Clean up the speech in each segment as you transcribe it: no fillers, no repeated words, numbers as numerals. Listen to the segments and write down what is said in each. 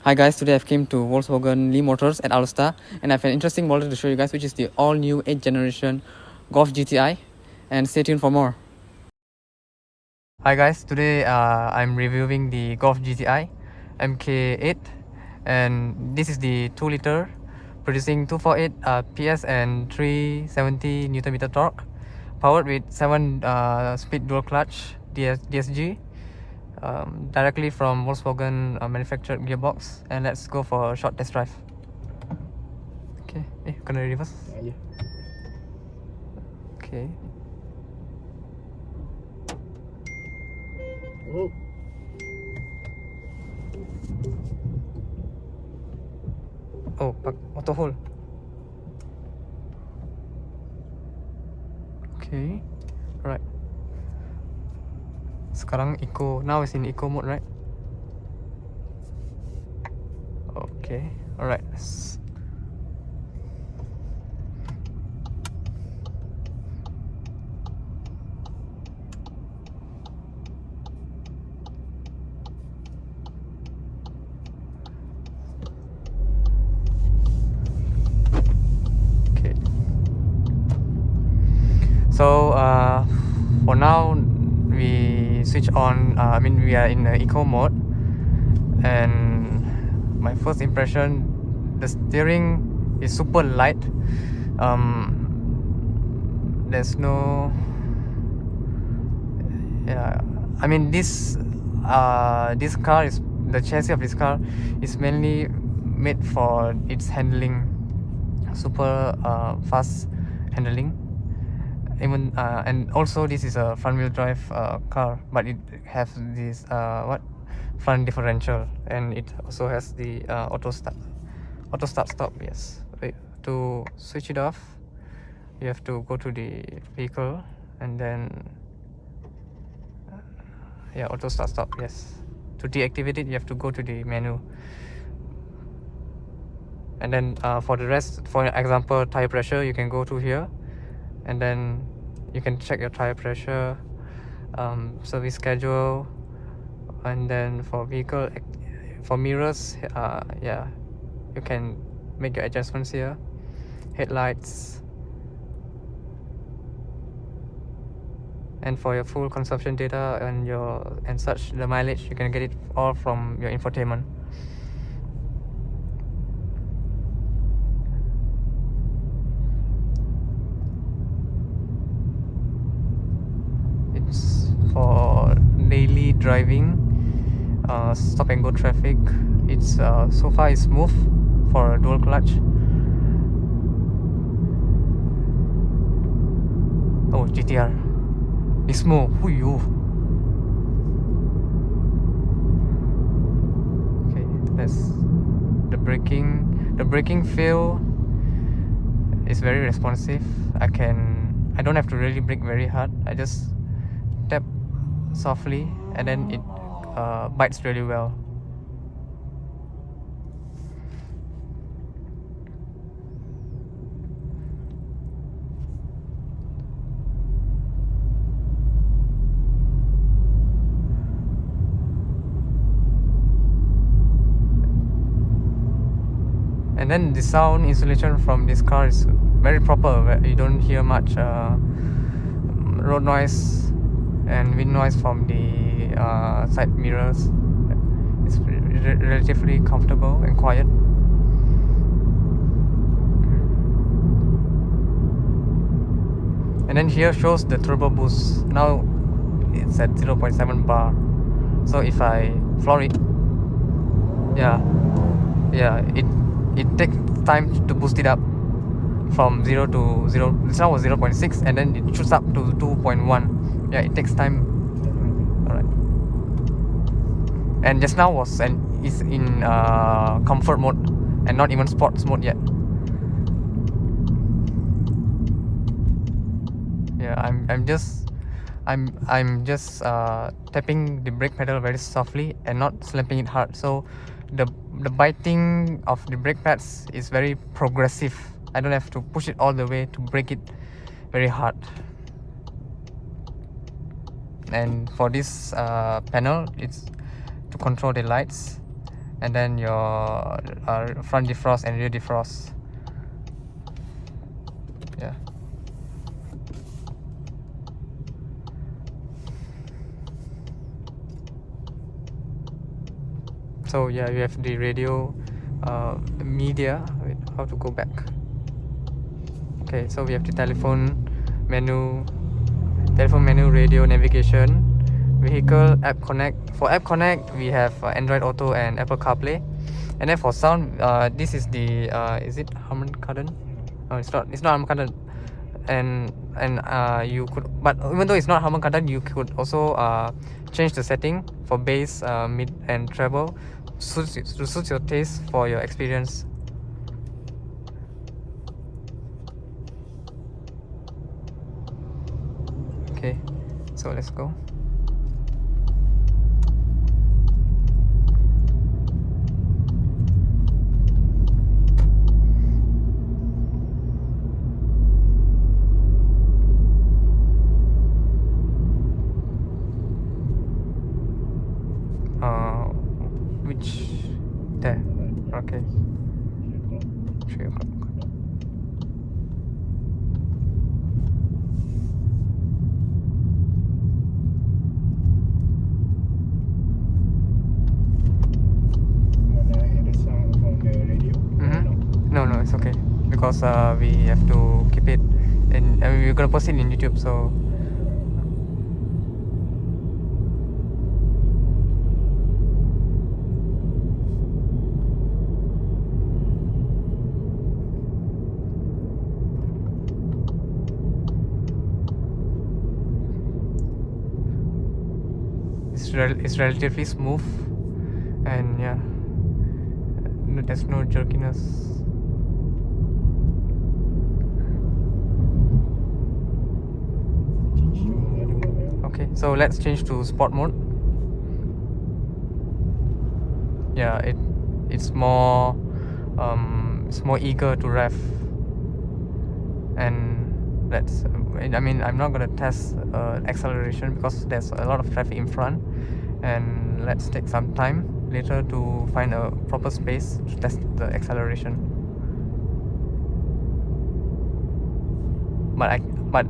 Hi guys, today I've came to Volkswagen Lee Motors at Alor Setar, and I have an interesting model to show you guys, which is the all-new 8th generation Golf GTi, and stay tuned for more. Hi guys, today I'm reviewing the Golf GTi MK8, and this is the 2-liter producing 248 PS and 370 Nm torque, powered with 7-speed dual clutch DSG. Directly from Volkswagen manufactured gearbox, and let's go for a short test drive. Okay, gonna reverse? Yeah. Okay. Oh. Oh, auto hold. Okay, alright. Sekarang eco, now it's in eco mode, right? Okay, alright. Okay. So for now we switch on. We are in eco mode, and my first impression, the steering is super light. There's no, yeah, I mean this car is, the chassis of this car is mainly made for its handling, super fast handling. Even and also this is a front wheel drive car, but it has this front differential, and it also has the auto start stop. Yes, wait, to switch it off you have to go to the vehicle, and then auto start stop. Yes, to deactivate it you have to go to the menu, and then for the rest, for example tire pressure, you can go to here, and then you can check your tire pressure, service schedule, and then for vehicle, for mirrors, you can make your adjustments here, headlights, and for your full consumption data and such, the mileage, you can get it all from your infotainment. It's for daily driving, stop and go traffic. It's so far it's smooth for dual clutch. Oh, GTR. It's smooth. Okay, that's the braking. The braking feel is very responsive. I don't have to really brake very hard. I just tap softly, and then it bites really well. And then the sound insulation from this car is very proper. You don't hear much road noise and wind noise from the side mirrors. It's relatively comfortable and quiet. And then here shows the turbo boost. Now it's at 0.7 bar. So if I floor it, it takes time to boost it up from 0 to 0. This now was 0.6, and then it shoots up to 2.1. Yeah, it takes time. Alright. And just now is in comfort mode and not even sports mode yet. Yeah, I'm just tapping the brake pedal very softly and not slapping it hard. So the biting of the brake pads is very progressive. I don't have to push it all the way to brake it very hard. And for this panel, it's to control the lights, and then your front defrost and rear defrost. Yeah. So yeah, you have the radio media. Wait, how to go back? Okay, so we have the telephone menu, radio, navigation, vehicle, app connect. For app connect, we have Android Auto and Apple CarPlay. And then for sound, this is the is it Harman Kardon? No, it's not. It's not Harman Kardon. And you could, but even though it's not Harman Kardon, you could also change the setting for bass, mid, and treble to suit your taste for your experience. Okay, so let's go. Which there? Okay. 3 o'clock. No, it's okay because we have to keep it, and we're gonna post it in YouTube. So it's relatively smooth, and yeah, there's no jerkiness. Okay, so let's change to sport mode. Yeah, it's more eager to rev, and let's. I mean, I'm not gonna test acceleration because there's a lot of traffic in front, and let's take some time later to find a proper space to test the acceleration. But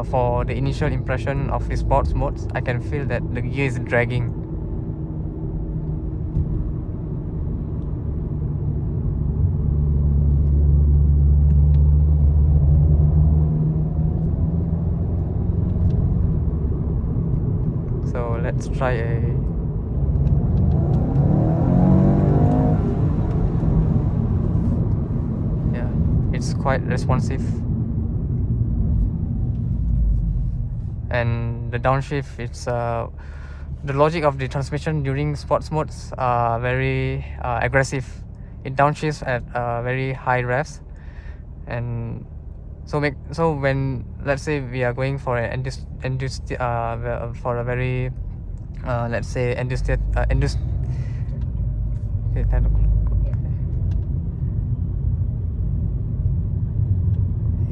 for the initial impression of the sports modes, I can feel that the gear is dragging. So let's try a it's quite responsive, and the downshift, it's the logic of the transmission during sports modes are very aggressive. It downshifts at very high revs, and so when let's say we are going for a for a very let's say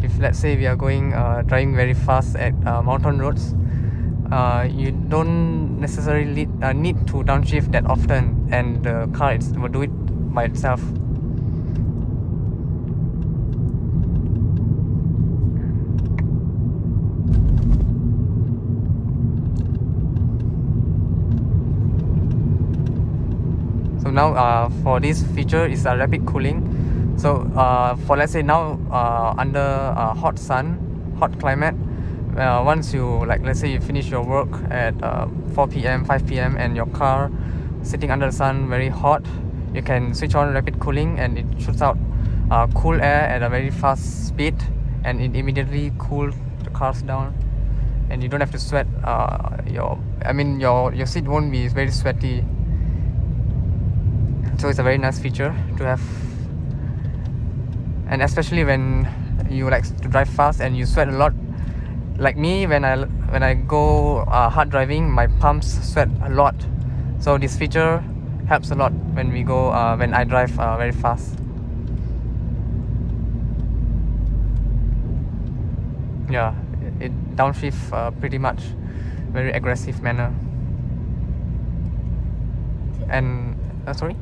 if let's say we are going driving very fast at mountain roads, you don't necessarily need to downshift that often, and the car will do it by itself. So now for this feature is a rapid cooling. So for let's say now under hot climate, once you let's say you finish your work at 4 p.m. 5 p.m. and your car sitting under the sun very hot, you can switch on rapid cooling, and it shoots out cool air at a very fast speed, and it immediately cools the cars down, and you don't have to sweat. Your seat won't be very sweaty. So it's a very nice feature to have, and especially when you like to drive fast and you sweat a lot. Like me, when I go hard driving, my palms sweat a lot. So this feature helps a lot when I drive very fast. Yeah, it downshifts pretty much very aggressive manner. And sorry.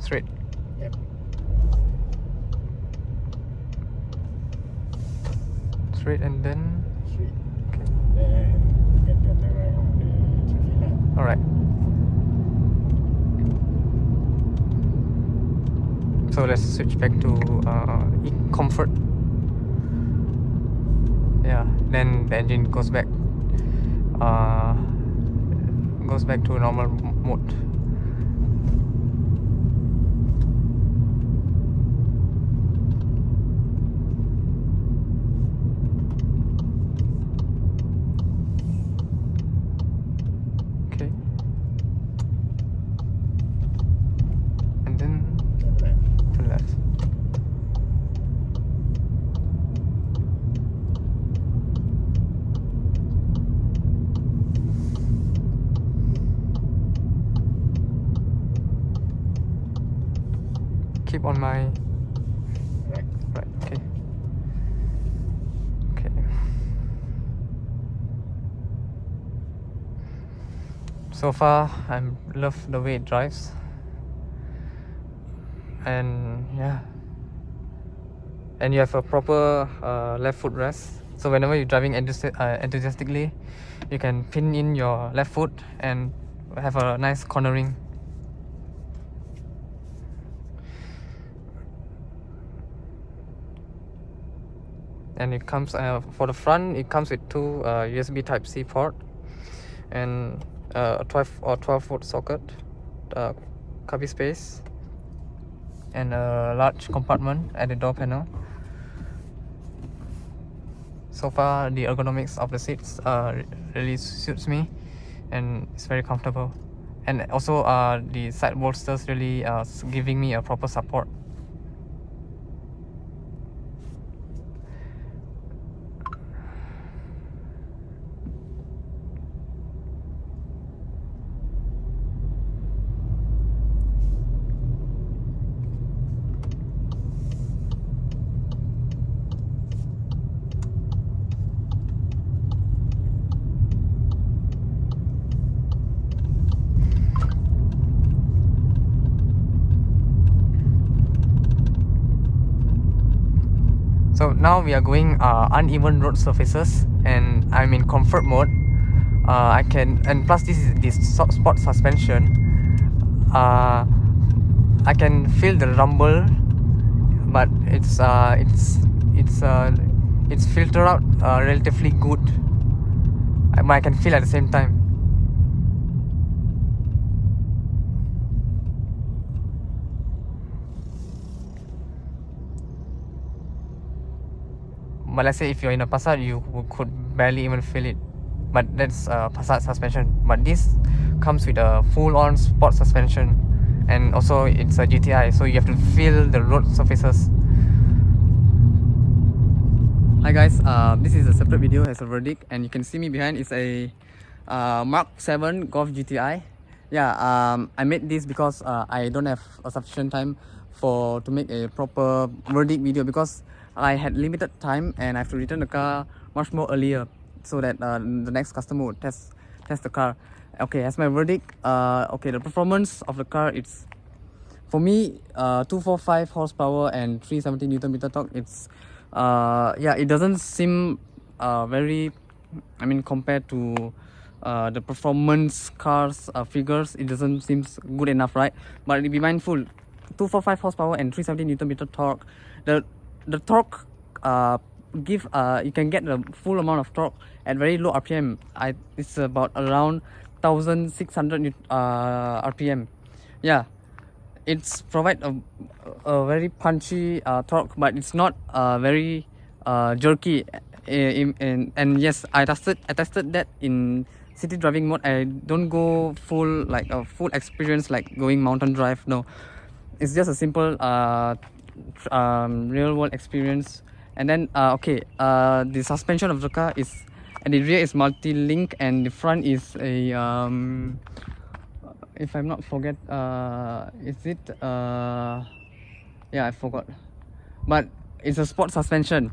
Straight. Yep. Straight and then. Straight. Okay. Then you can turn around the traffic light. All right. So let's switch back to comfort. Yeah. Then the engine goes back to normal mode. Okay. And then Turn left. turn left. Keep on my Right. right. Okay. Okay. So far, I love the way it drives, and yeah, and you have a proper left foot rest. So whenever you're driving enthusiastically, you can pin in your left foot and have a nice cornering. And it comes for the front. It comes with two USB Type-C port and a 12-volt socket, cubby space, and a large compartment at the door panel. So far, the ergonomics of the seats really suits me, and it's very comfortable. And also, the side bolsters really giving me a proper support. So now we are going uneven road surfaces, and I'm in comfort mode. I can, and plus this is this sport suspension. I can feel the rumble, but it's filtered out relatively good. I can feel at the same time. But let's say if you're in a Passat, you could barely even feel it. But that's Passat suspension. But this comes with a full-on sport suspension, and also it's a GTI, so you have to feel the road surfaces. Hi guys, this is a separate video as a verdict, and you can see me behind is a Mark 7 Golf GTi. Yeah, I made this because I don't have a sufficient time to make a proper verdict video, because I had limited time and I have to return the car much more earlier, so that the next customer would test the car. Okay, as my verdict, okay, the performance of the car, it's for me 245 horsepower and 370 Nm torque. It's yeah, it doesn't seem very, I mean, compared to the performance cars figures, it doesn't seem good enough, right? But be mindful, 245 horsepower and 370 Nm torque. The torque give you can get the full amount of torque at very low RPM. It's about around 1600 RPM. Yeah, it's provide a very punchy torque, but it's not very jerky. And yes, I tested that in city driving mode. I don't go full, like a full experience like going mountain drive. No, it's just a simple real world experience. And then okay, the suspension of the car is, and the rear is multi-link, and the front is a if I'm not forget, is it yeah, I forgot, but it's a sport suspension.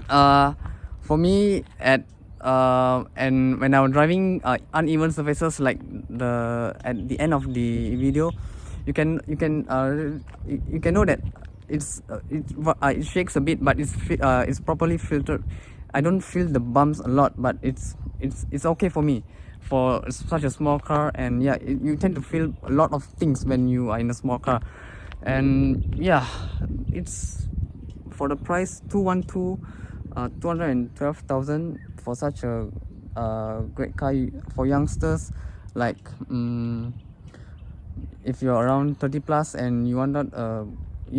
For me, and when I was driving uneven surfaces, like at the end of the video, you can know that it shakes a bit, but it's properly filtered. I don't feel the bumps a lot, but it's okay for me for such a small car. And yeah, you tend to feel a lot of things when you are in a small car. And yeah, it's for the price 212,000 for such a great car for youngsters. Like if you're around 30 plus and you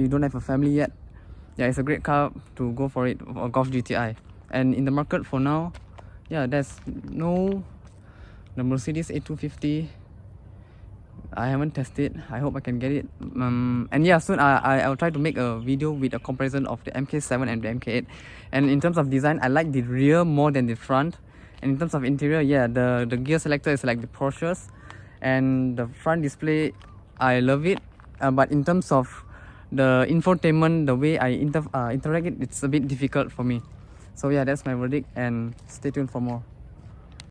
don't have a family yet, yeah, it's a great car to go for it, a Golf GTi. And in the market for now, yeah, there's no the Mercedes A250. I haven't tested. I hope I can get it. And yeah, soon I'll try to make a video with a comparison of the MK7 and the MK8. And in terms of design, I like the rear more than the front. And in terms of interior, yeah, the gear selector is like the Porsche's, and the front display, I love it. But in terms of the infotainment, the way I interact it, it's a bit difficult for me. So yeah, that's my verdict, and stay tuned for more.